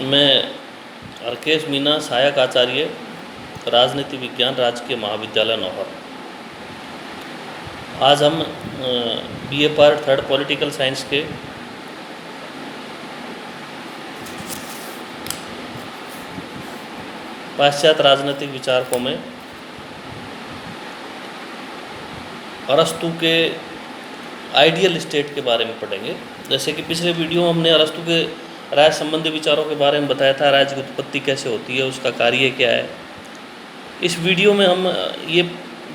मैं अर्केश मीना, सहायक आचार्य, राजनीति विज्ञान, राजकीय महाविद्यालय नौहर। आज हम बीए पार्ट 3 पॉलिटिकल साइंस के पाश्चात्य राजनीतिक विचारकों में अरस्तु के आइडियल स्टेट के बारे में पढ़ेंगे। जैसे कि पिछले वीडियो में हमने अरस्तु के राज्य संबंधी विचारों के बारे में बताया था, राज्य की उत्पत्ति कैसे होती है, उसका कार्य क्या है। इस वीडियो में हम ये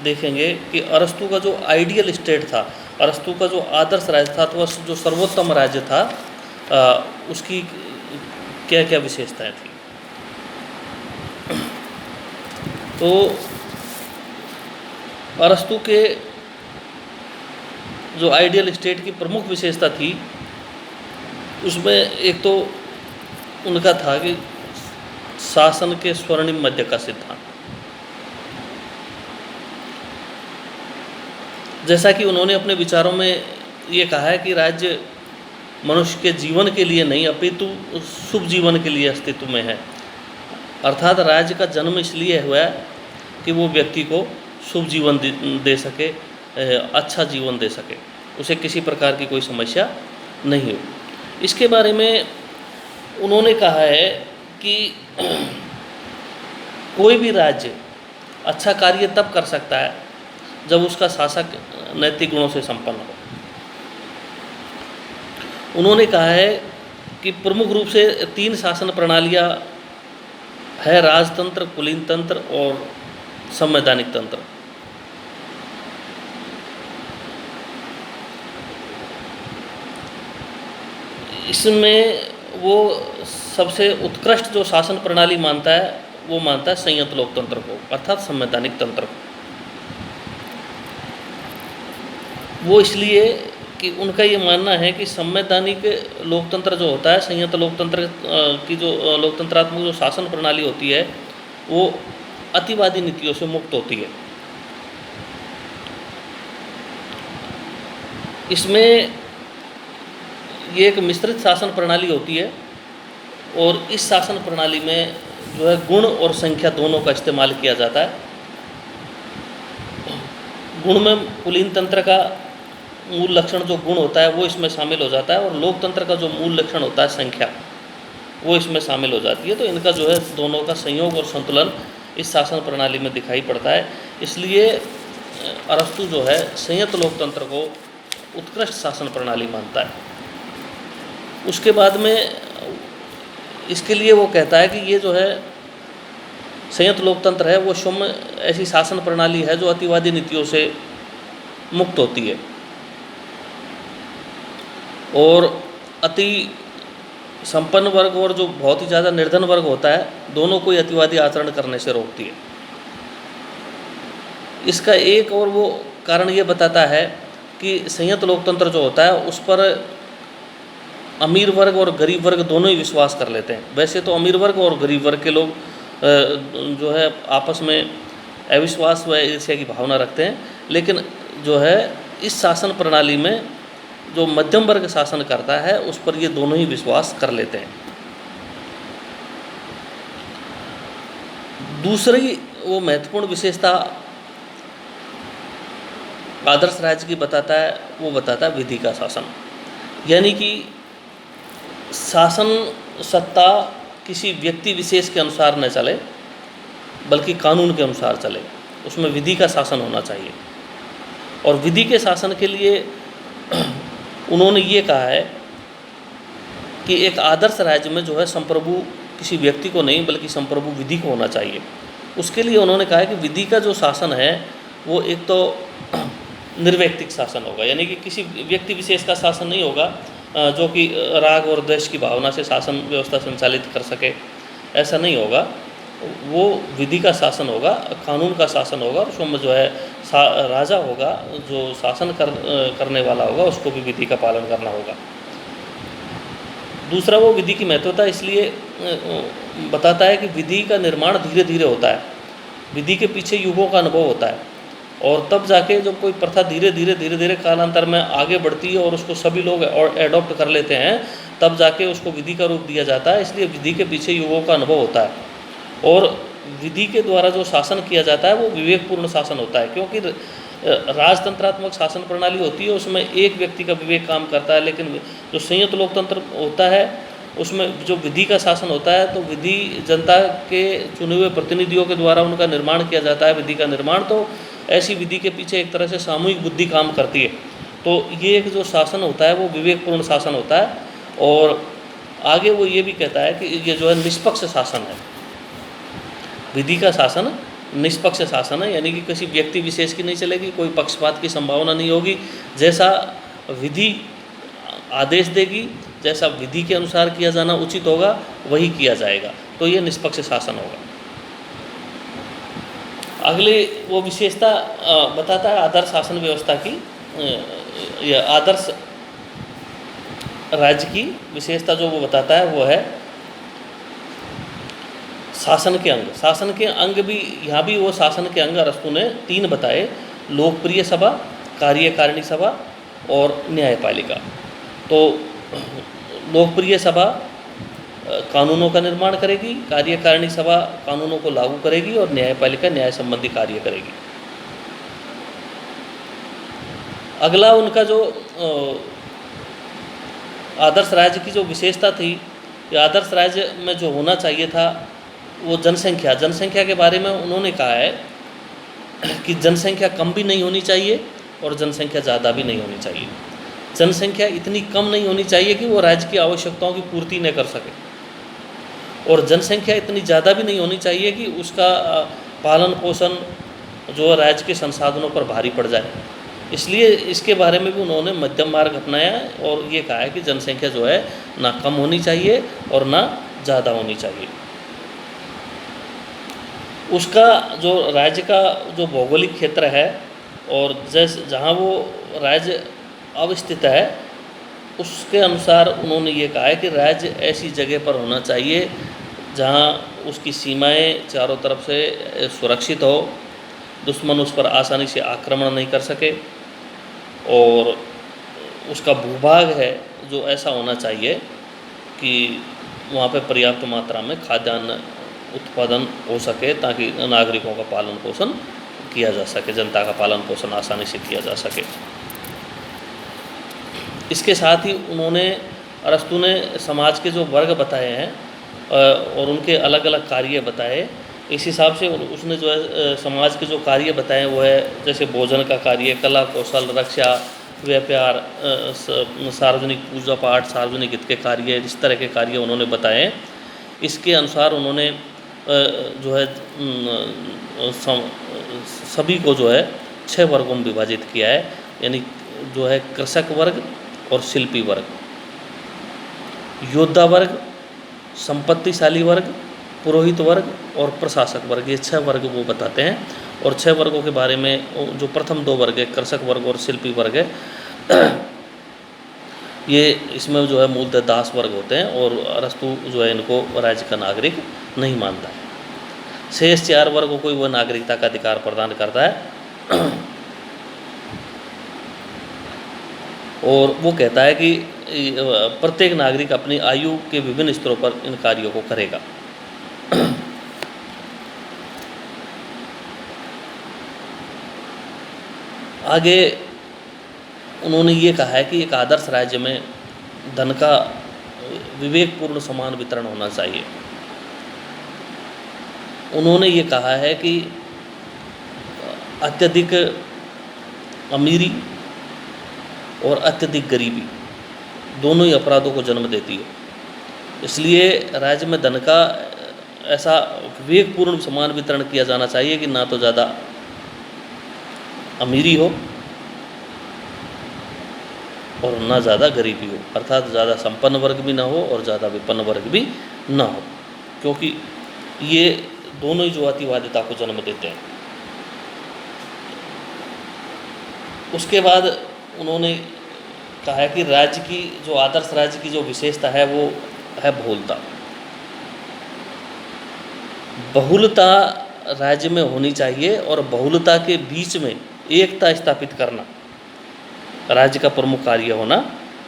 देखेंगे कि अरस्तु का जो आइडियल स्टेट था, अरस्तु का जो आदर्श राज्य था, तो जो सर्वोत्तम राज्य था, उसकी क्या क्या विशेषताएं थी। तो अरस्तु के जो आइडियल स्टेट की प्रमुख विशेषता थी, उसमें एक तो उनका था कि शासन के स्वर्णिम मध्य का सिद्धांत। जैसा कि उन्होंने अपने विचारों में ये कहा है कि राज्य मनुष्य के जीवन के लिए नहीं अपितु शुभ जीवन के लिए अस्तित्व में है। अर्थात राज्य का जन्म इसलिए हुआ है कि वो व्यक्ति को शुभ जीवन दे सके, अच्छा जीवन दे सके, उसे किसी प्रकार की कोई समस्या नहीं हो। इसके बारे में उन्होंने कहा है कि कोई भी राज्य अच्छा कार्य तब कर सकता है जब उसका शासक नैतिक गुणों से संपन्न हो। उन्होंने कहा है कि प्रमुख रूप से 3 शासन प्रणालियां है: राजतंत्र, कुलीन तंत्र और संवैधानिक तंत्र। इसमें वो सबसे उत्कृष्ट जो शासन प्रणाली मानता है, वो मानता है संयंत्र लोकतंत्र को, अर्थात संवैधानिक तंत्र को। वो इसलिए कि उनका ये मानना है कि संवैधानिक लोकतंत्र जो होता है, संयंत्र लोकतंत्र की जो लोकतंत्रात्मक जो शासन प्रणाली होती है, वो अतिवादी नीतियों से मुक्त होती है। इसमें ये एक मिश्रित शासन प्रणाली होती है और इस शासन प्रणाली में जो है गुण और संख्या दोनों का इस्तेमाल किया जाता है। गुण में कुलीन तंत्र का मूल लक्षण जो गुण होता है वो इसमें शामिल हो जाता है, और लोकतंत्र का जो मूल लक्षण होता है संख्या, वो इसमें शामिल हो जाती है। तो इनका जो है दोनों का संयोग और संतुलन इस शासन प्रणाली में दिखाई पड़ता है। इसलिए अरस्तु जो है संयंत्र लोकतंत्र को उत्कृष्ट शासन प्रणाली मानता है। उसके बाद में इसके लिए वो कहता है कि ये जो है संयंत्र लोकतंत्र है, वो शुभ ऐसी शासन प्रणाली है जो अतिवादी नीतियों से मुक्त होती है और अति संपन्न वर्ग और जो बहुत ही ज़्यादा निर्धन वर्ग होता है, दोनों को अतिवादी आचरण करने से रोकती है। इसका एक और वो कारण ये बताता है कि संयंत्र लोकतंत्र जो होता है उस पर अमीर वर्ग और गरीब वर्ग दोनों ही विश्वास कर लेते हैं। वैसे तो अमीर वर्ग और गरीब वर्ग के लोग जो है आपस में अविश्वास व ईर्ष्या की भावना रखते हैं, लेकिन जो है इस शासन प्रणाली में जो मध्यम वर्ग शासन करता है उस पर ये दोनों ही विश्वास कर लेते हैं। दूसरी वो महत्वपूर्ण विशेषता आदर्श राज्य की बताता है, वो बताता है विधि का शासन। यानी कि शासन सत्ता किसी व्यक्ति विशेष के अनुसार न चले, बल्कि कानून के अनुसार चले, उसमें विधि का शासन होना चाहिए। और विधि के शासन के लिए उन्होंने ये कहा है कि एक आदर्श राज्य में जो है संप्रभु किसी व्यक्ति को नहीं बल्कि संप्रभु विधि को होना चाहिए। उसके लिए उन्होंने कहा है कि विधि का जो शासन है वो एक तो निर्वैयक्तिक शासन होगा, यानी कि किसी व्यक्ति विशेष का शासन नहीं होगा जो कि राग और द्वेष की भावना से शासन व्यवस्था संचालित कर सके, ऐसा नहीं होगा। वो विधि का शासन होगा, कानून का शासन होगा। उसमें जो है राजा होगा, जो शासन करने वाला होगा, उसको भी विधि का पालन करना होगा। दूसरा वो विधि की महत्वता इसलिए बताता है कि विधि का निर्माण धीरे धीरे होता है, विधि के पीछे युगों का अनुभव होता है। और तब जाके जब कोई प्रथा धीरे धीरे कालांतर में आगे बढ़ती है और उसको सभी लोग और एडॉप्ट कर लेते हैं, तब जाके उसको विधि का रूप दिया जाता है। इसलिए विधि के पीछे युगों का अनुभव होता है और विधि के द्वारा जो शासन किया जाता है वो विवेकपूर्ण शासन होता है, क्योंकि राजतंत्रात्मक शासन प्रणाली होती है उसमें एक व्यक्ति का विवेक काम करता है, लेकिन जो संयुक्त लोकतंत्र होता है उसमें जो विधि का शासन होता है तो विधि जनता के चुने हुए प्रतिनिधियों के द्वारा उनका निर्माण किया जाता है। विधि का निर्माण, तो ऐसी विधि के पीछे एक तरह से सामूहिक बुद्धि काम करती है। तो ये एक जो शासन होता है वो विवेकपूर्ण शासन होता है। और आगे वो ये भी कहता है कि ये जो है निष्पक्ष शासन है। विधि का शासन निष्पक्ष शासन है, यानी कि किसी व्यक्ति विशेष की नहीं चलेगी, कोई पक्षपात की संभावना नहीं होगी। जैसा विधि आदेश देगी, जैसा विधि के अनुसार किया जाना उचित होगा वही किया जाएगा, तो ये निष्पक्ष शासन होगा। अगले वो विशेषता बताता है आदर्श शासन व्यवस्था की, या आदर्श राज्य की विशेषता जो वो बताता है वो है शासन के अंग। शासन के अंग भी यहाँ भी वो शासन के अंग अरस्तु ने 3 बताए: लोकप्रिय सभा, कार्यकारिणी सभा और न्यायपालिका। तो लोकप्रिय सभा कानूनों का निर्माण करेगी, कार्यकारिणी सभा कानूनों को लागू करेगी और न्यायपालिका न्याय संबंधी कार्य करेगी। अगला उनका जो आदर्श राज्य की जो विशेषता थी, या आदर्श राज्य में जो होना चाहिए था वो जनसंख्या के बारे में उन्होंने कहा है कि जनसंख्या कम भी नहीं होनी चाहिए और जनसंख्या ज़्यादा भी नहीं होनी चाहिए। जनसंख्या इतनी कम नहीं होनी चाहिए कि वो राज्य की आवश्यकताओं की पूर्ति न कर सके, और जनसंख्या इतनी ज़्यादा भी नहीं होनी चाहिए कि उसका पालन पोषण जो राज्य के संसाधनों पर भारी पड़ जाए। इसलिए इसके बारे में भी उन्होंने मध्यम मार्ग अपनाया और ये कहा है कि जनसंख्या जो है ना कम होनी चाहिए और ना ज़्यादा होनी चाहिए। उसका जो राज्य का जो भौगोलिक क्षेत्र है और जहाँ वो राज्य अवस्थित है उसके अनुसार उन्होंने ये कहा है कि राज्य ऐसी जगह पर होना चाहिए जहाँ उसकी सीमाएं चारों तरफ से सुरक्षित हो, दुश्मन उस पर आसानी से आक्रमण नहीं कर सके, और उसका भूभाग है जो ऐसा होना चाहिए कि वहाँ पे पर्याप्त मात्रा में खाद्यान्न उत्पादन हो सके ताकि नागरिकों का पालन पोषण किया जा सके, जनता का पालन पोषण आसानी से किया जा सके। इसके साथ ही उन्होंने अरस्तु ने समाज के जो वर्ग बताए हैं और उनके अलग अलग कार्य बताए, इस हिसाब से उसने जो है समाज के जो कार्य बताए वो है जैसे भोजन का कार्य, कला कौशल, रक्षा, व्यापार, सार्वजनिक पूजा पाठ, सार्वजनिक हित के कार्य, इस तरह के कार्य उन्होंने बताए। इसके अनुसार उन्होंने जो है सभी को जो है 6 वर्गों में विभाजित किया है, यानी जो है कृषक वर्ग और शिल्पी वर्ग, योद्धा वर्ग, संपत्तिशाली वर्ग, पुरोहित वर्ग और प्रशासक वर्ग, ये 6 वर्ग वो बताते हैं। और 6 वर्गों के बारे में जो प्रथम 2 वर्ग है कृषक वर्ग और शिल्पी वर्ग है, ये इसमें जो है मूलतः दास वर्ग होते हैं और अरस्तु जो है इनको राज्य का नागरिक नहीं मानता है। शेष 4 वर्गों को वह नागरिकता का अधिकार प्रदान करता है और वो कहता है कि प्रत्येक नागरिक अपनी आयु के विभिन्न स्तरों पर इन कार्यों को करेगा। आगे उन्होंने ये कहा है कि एक आदर्श राज्य में धन का विवेकपूर्ण समान वितरण होना चाहिए। उन्होंने ये कहा है कि अत्यधिक अमीरी और अत्यधिक गरीबी दोनों ही अपराधों को जन्म देती है, इसलिए राज्य में धन का ऐसा विवेकपूर्ण समान वितरण किया जाना चाहिए कि ना तो ज़्यादा अमीरी हो और ना ज़्यादा गरीबी हो, अर्थात ज़्यादा संपन्न वर्ग भी ना हो और ज़्यादा विपन्न वर्ग भी ना हो, क्योंकि ये दोनों ही जो अतिवादिता को जन्म देते हैं। उसके बाद उन्होंने कहा है कि राज्य की जो आदर्श राज्य की जो विशेषता है वो है बहुलता। बहुलता राज्य में होनी चाहिए और बहुलता के बीच में एकता स्थापित करना राज्य का प्रमुख कार्य होना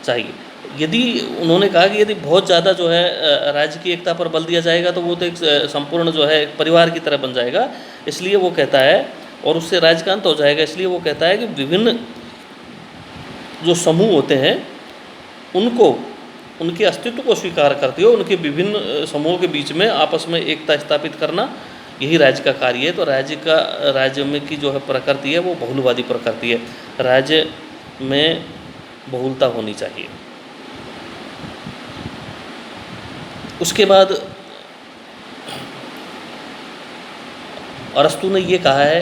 चाहिए। यदि उन्होंने कहा कि यदि बहुत ज़्यादा जो है राज्य की एकता पर बल दिया जाएगा तो वो तो एक संपूर्ण जो है एक परिवार की तरह बन जाएगा। इसलिए वो कहता है, और उससे राज्य का अंत हो जाएगा, इसलिए वो कहता है कि विभिन्न जो समूह होते हैं उनको, उनके अस्तित्व को स्वीकार करते हो, उनके विभिन्न समूहों के बीच में आपस में एकता स्थापित करना, यही राज्य का कार्य है। तो राज्य में की जो है प्रकृति है वो बहुलवादी प्रकृति है। राज्य में बहुलता होनी चाहिए। उसके बाद अरस्तु ने ये कहा है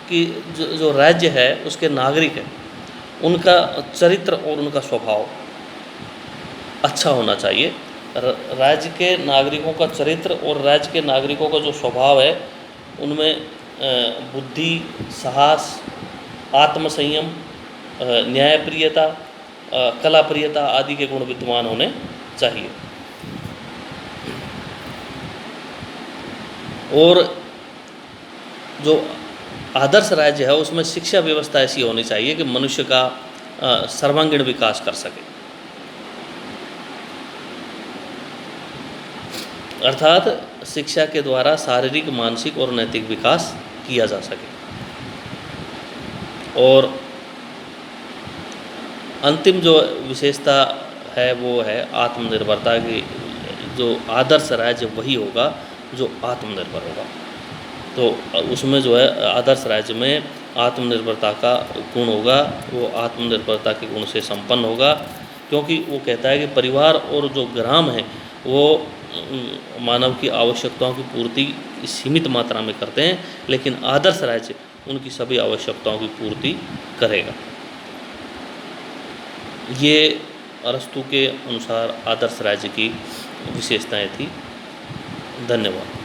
कि जो राज्य है उसके नागरिक हैं, उनका चरित्र और उनका स्वभाव अच्छा होना चाहिए। राज्य के नागरिकों का चरित्र और राज्य के नागरिकों का जो स्वभाव है उनमें बुद्धि, साहस, आत्मसंयम, न्यायप्रियता, कलाप्रियता आदि के गुण विद्यमान होने चाहिए। और जो आदर्श राज्य है उसमें शिक्षा व्यवस्था ऐसी होनी चाहिए कि मनुष्य का सर्वांगीण विकास कर सके, अर्थात शिक्षा के द्वारा शारीरिक, मानसिक और नैतिक विकास किया जा सके। और अंतिम जो विशेषता है वो है आत्मनिर्भरता की। जो आदर्श राज्य वही होगा जो आत्मनिर्भर होगा। तो उसमें जो है आदर्श राज्य में आत्मनिर्भरता का गुण होगा, वो आत्मनिर्भरता के गुण से संपन्न होगा, क्योंकि वो कहता है कि परिवार और जो ग्राम है वो मानव की आवश्यकताओं की पूर्ति सीमित मात्रा में करते हैं, लेकिन आदर्श राज्य उनकी सभी आवश्यकताओं की पूर्ति करेगा। ये अरस्तु के अनुसार आदर्श राज्य की विशेषताएं थी। धन्यवाद।